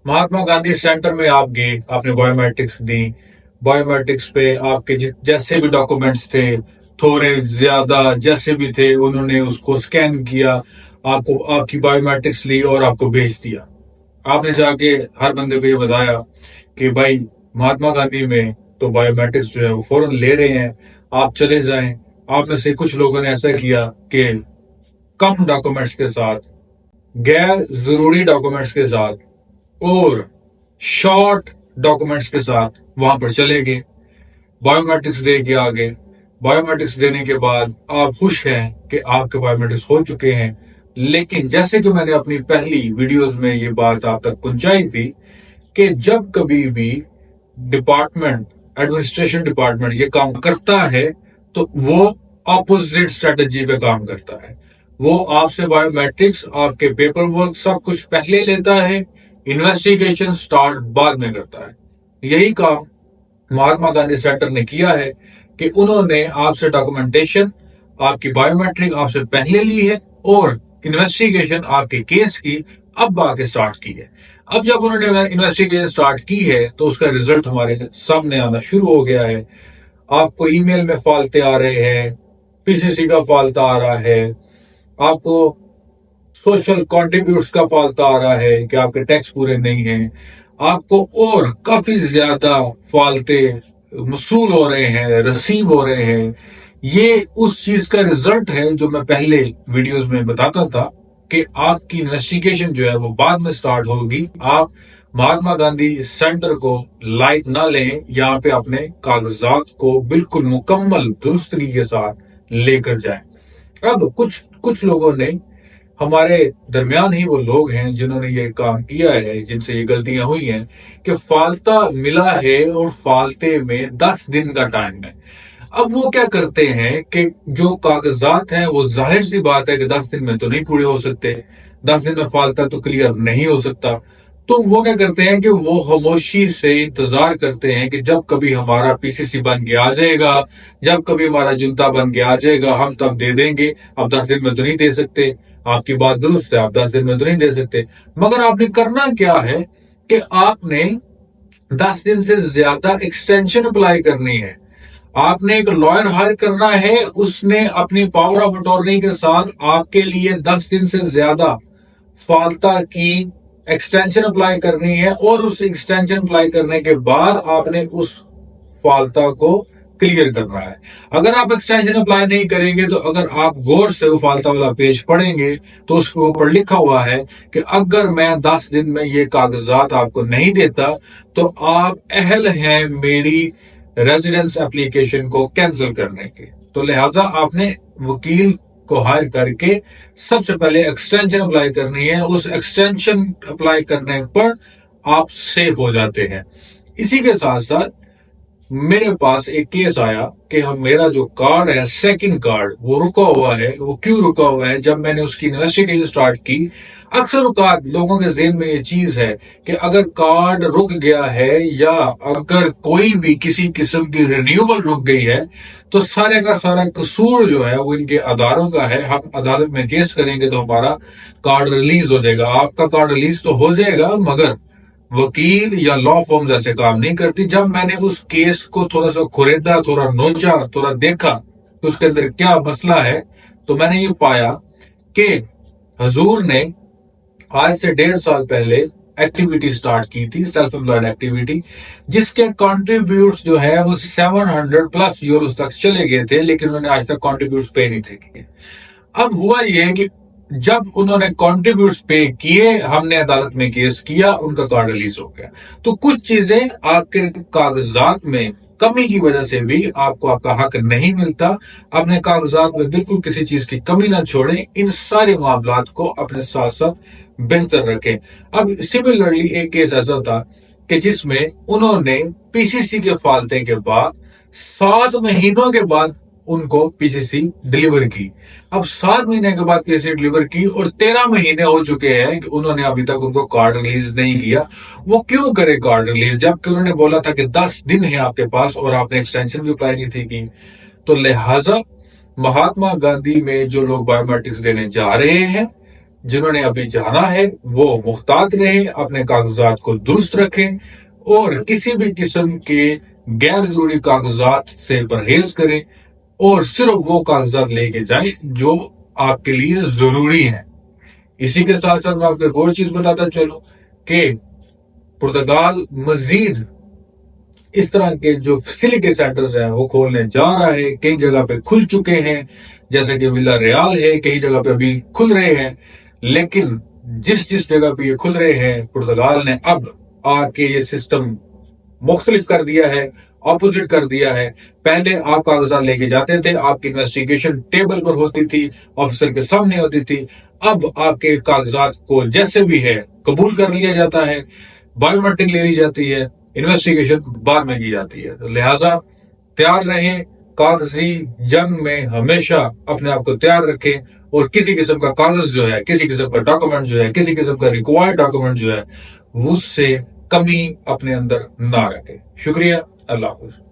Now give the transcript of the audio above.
Mahatma Gandhi centre में आप गए, आपने बायोमेट्रिक्स दी। बायोमेट्रिक्स पे आपके जैसे भी डॉक्यूमेंट्स थे, थोड़े ज्यादा जैसे भी थे, उन्होंने उसको स्कैन किया, आपको आपकी बायोमेट्रिक्स ली और आपको भेज दिया। आपने जाके हर बंदे को ये बताया कि भाई महात्मा गांधी में तो बायोमेट्रिक्स जो है वो फौरन ले रहे हैं, आप चले जाएं। आप में से कुछ लोगों ने ऐसा किया कि कम डॉक्यूमेंट्स के साथ, गैर जरूरी डॉक्यूमेंट्स के साथ और शॉर्ट डॉक्यूमेंट्स के साथ वहां पर चले गए, बायोमेट्रिक्स दे के आ गए। बायोमेट्रिक्स देने के बाद आप खुश हैं कि आपके बायोमेट्रिक्स हो चुके हैं। लेकिन जैसे कि मैंने अपनी पहली वीडियोस में ये बात आप तक पहुंचाई थी कि जब कभी भी डिपार्टमेंट, एडमिनिस्ट्रेशन डिपार्टमेंट ये काम करता है तो वो ऑपोजिट स्ट्रेटजी पे काम करता है। वो आपसे बायोमेट्रिक्स, आपके पेपर वर्क सब कुछ पहले लेता है, इन्वेस्टिगेशन स्टार्ट बाद में करता है। यही काम महात्मा गांधी सेंटर ने किया है कि उन्होंने आपसे डॉक्यूमेंटेशन, आपकी बायोमेट्रिक आपसे पहले ली है और इन्वेस्टिगेशन आपके केस की अब आगे स्टार्ट की है। अब जब उन्होंने इन्वेस्टिगेशन स्टार्ट की है तो उसका रिजल्ट हमारे सामने आना शुरू हो गया है। आपको ईमेल में फाल्टे आ रहे हैं, पीसीसी का फाल्टा आ रहा है, आपको सोशल कॉन्ट्रीब्यूट्स का फाल्टा आ रहा है कि आपके टैक्स पूरे नहीं हैं, आपको और काफी ज्यादा फाल्टे मसूल हो रहे हैं, रिसीव हो रहे हैं। ये उस चीज का रिजल्ट है जो मैं पहले वीडियोस में बताता था कि आपकी इन्वेस्टिगेशन जो है वो बाद में स्टार्ट होगी। आप महात्मा गांधी सेंटर को लाइट ना लें, यहाँ पे अपने कागजात को बिल्कुल मुकम्मल दुरुस्तगी के साथ लेकर जाएं। अब कुछ कुछ लोगों ने, हमारे दरमियान ही वो लोग हैं जिन्होंने ये काम किया है, जिनसे ये गलतियां हुई हैं कि फाल्टा मिला है और फाल्टे में 10 दिन का टाइम है। अब वो क्या करते हैं कि जो कागजात हैं वो जाहिर सी बात है कि 10 दिन में तो नहीं पूरे हो सकते, 10 दिन में फाल्टा तो क्लियर नहीं हो सकता। तो वो क्या करते हैं कि वो खामोशी से इंतजार करते हैं कि जब कभी हमारा पीसीसी बन के आ जाएगा, जब कभी हमारा जुनता बन के आ जाएगा, हम तब दे देंगे। अब 10 दिन में तो नहीं दे सकते, आपकी बात दुरुस्त है, आप 10 दिन में तो नहीं दे सकते। मगर आपने करना क्या है कि आपने 10 दिन से ज्यादा एक्सटेंशन अप्लाई करनी है। आपने एक लॉयर हायर करना है, उसने अपनी पावर ऑफ अटॉर्नी के साथ आपके लिए 10 दिन से ज्यादा फाल्टा की एक्सटेंशन अप्लाई करनी है और उस एक्सटेंशन अप्लाई करने के बाद आपने उस फाल्टा को क्लियर करना है। अगर आप एक्सटेंशन अप्लाई नहीं करेंगे तो अगर आप गौर से वो फाल्टा वाला पेज पढ़ेंगे तो उसके ऊपर लिखा हुआ है कि अगर मैं 10 दिन में ये कागजात आपको नहीं देता तो आप अहल हैं मेरी रेजिडेंस एप्लीकेशन को कैंसिल करने के। तो लिहाजा आपने वकील को हायर करके सबसे पहले एक्सटेंशन अप्लाई करनी है। उस एक्सटेंशन अप्लाई करने पर आप सेफ हो जाते हैं। इसी के साथ साथ मेरे पास एक केस आया कि मेरा जो कार्ड है, सेकंड कार्ड, वो रुका हुआ है। वो क्यों रुका हुआ है? जब मैंने उसकी इन्वेस्टिगेशन स्टार्ट की, अक्सर औकात लोगों के ज़हन में ये चीज है कि अगर कार्ड रुक गया है या अगर कोई भी किसी किस्म की रिन्यूअल रुक गई है तो सारे का सारा कसूर जो है वो इनके अदारों का है। हम अदालत में केस करेंगे तो हमारा कार्ड रिलीज हो जाएगा। आपका कार्ड रिलीज तो हो जाएगा मगर वकील या लॉ फर्म्स ऐसे काम नहीं करती। जब मैंने उस केस को थोड़ा सा खुरेदा, थोड़ा नोचा, थोड़ा देखा कि उसके अंदर क्या मसला है, तो मैंने ये पाया कि हजूर ने आज से 1.5 साल पहले एक्टिविटी स्टार्ट की थी, सेल्फ एम्प्लॉयड एक्टिविटी, जिसके कॉन्ट्रीब्यूट्स जो है वो 700+ यूरोस तक चले गए थे, लेकिन उन्होंने आज तक कॉन्ट्रीब्यूट्स पे नहीं थे किए। अब हुआ ये है कि जब उन्होंने कॉन्ट्रीब्यूट्स पे किए, हमने अदालत में केस किया, उनका कार्ड रिलीज हो गया। तो कुछ चीजें आपके कागजात में कमी की वजह से भी आपको आपका हक नहीं मिलता। अपने कागजात में बिल्कुल किसी चीज की कमी ना छोड़ें। इन सारे मामलात को अपने साथ साथ बेहतर रखें। अब सिमिलरली एक केस ऐसा था कि जिसमें उन्होंने पीसीसी के फाल्टे के बाद 7 महीनों के बाद उनको पीसीसी डिलीवर की। अब 7 महीने के बाद पीसीसी डिलीवर की और 13 महीने हो चुके हैं कि उन्होंने अभी तक उनको कार्ड रिलीज नहीं किया। वो क्यों करे कार्ड रिलीज जबकि उन्होंने बोला था कि 10 दिन है आपके पास और आपने एक्सटेंशन भी अप्लाई नहीं थी की। तो लिहाजा महात्मा गांधी में जो लोग बायोमेट्रिक्स देने जा रहे हैं जिन्होंने अभी जाना है वो मुहतात रहें, अपने कागजात को दुरुस्त रखें और किसी भी किस्म के गैर जरूरी कागजात से परहेज करें और सिर्फ वो कागजात लेके जाएं जो आपके लिए जरूरी हैं। इसी के साथ साथ मैं आपको एक और चीज बताता चलूं कि पुर्तगाल मजीद इस तरह के जो फैसिलिटी सेंटर्स हैं वो खोलने जा रहा है। कई जगह पे खुल चुके हैं, जैसे कि विला रियाल है, कई जगह पे अभी खुल रहे हैं। लेकिन जिस जिस जगह पे ये खुल रहे हैं, पुर्तगाल ने अब आके ये सिस्टम मुख्तलिफ कर दिया है, ऑपोजिट कर दिया है। पहले आप कागजात लेके जाते थे, आपकी इन्वेस्टिगेशन टेबल पर होती थी, ऑफिसर के सामने होती थी। अब आपके कागजात को जैसे भी है कबूल कर लिया जाता है, बायोमेट्रिक ले ली जाती है, इन्वेस्टिगेशन बाद में की जाती है। तो लिहाजा तैयार रहें, कागजी जंग में हमेशा अपने आप को तैयार रखें और किसी किस्म का कागज जो है, किसी किस्म का डॉक्यूमेंट जो है, किसी किस्म का रिक्वायर्ड डॉक्यूमेंट जो है, उससे कमी अपने अंदर ना रखें। शुक्रिया, अल्लाह हाफ़िज़।